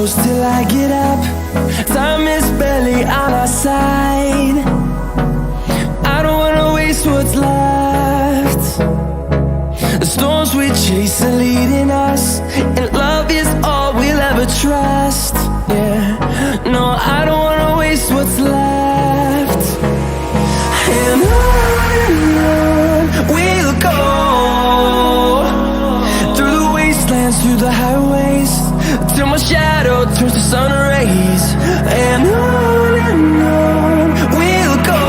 close till I get up. Time is barely on our side. I don't wanna waste what's left. The storms we chase are leading us, and love is all we'll ever trust. Yeah, no, I don't wanna waste what's left. And on we'll go, through the wastelands, through the highways, till my shadow turns to sun rays. And on we'll go,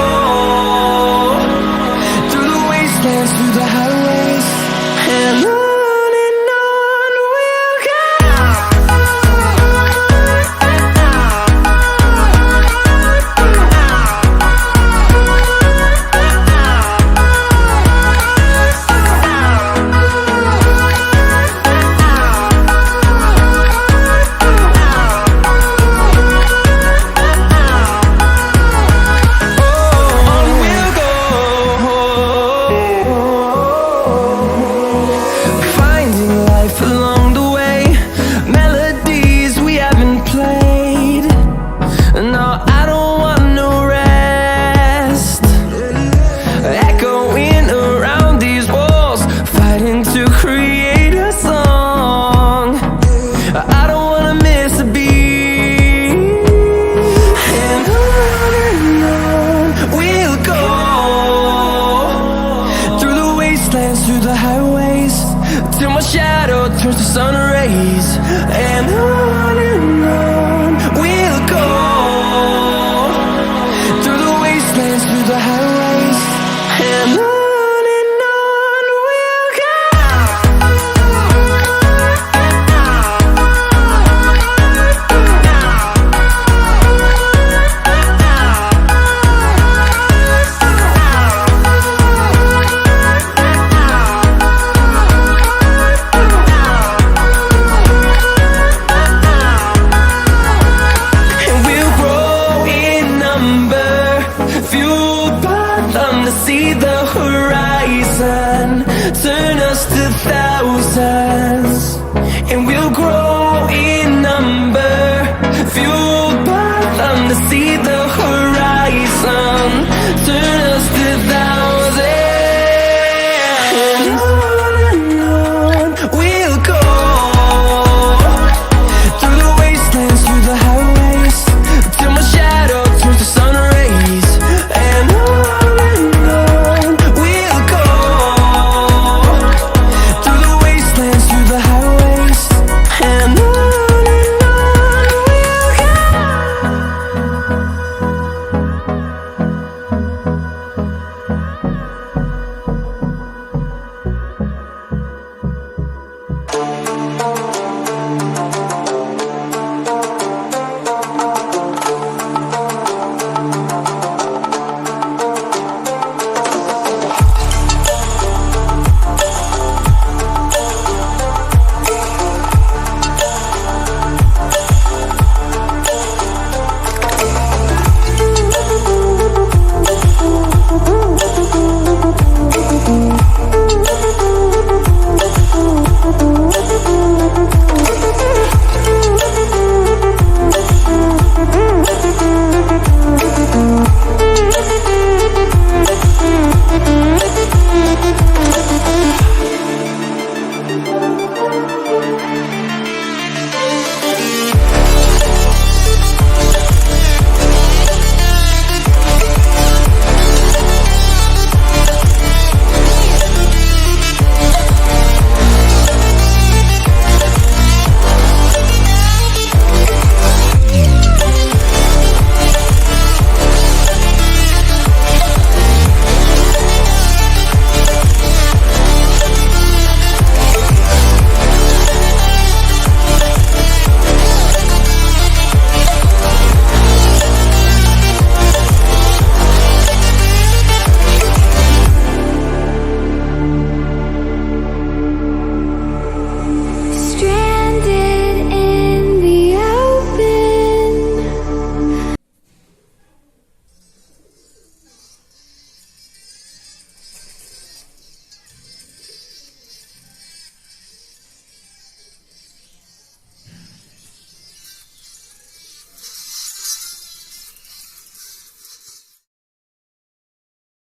through the wastelands, through the highways, and on we'll go. Through the highways, till my shadow turns to sun rays. And on we'll go, through the wastelands, through the highways, and on we'll go. See the horizon, turn us to thousands.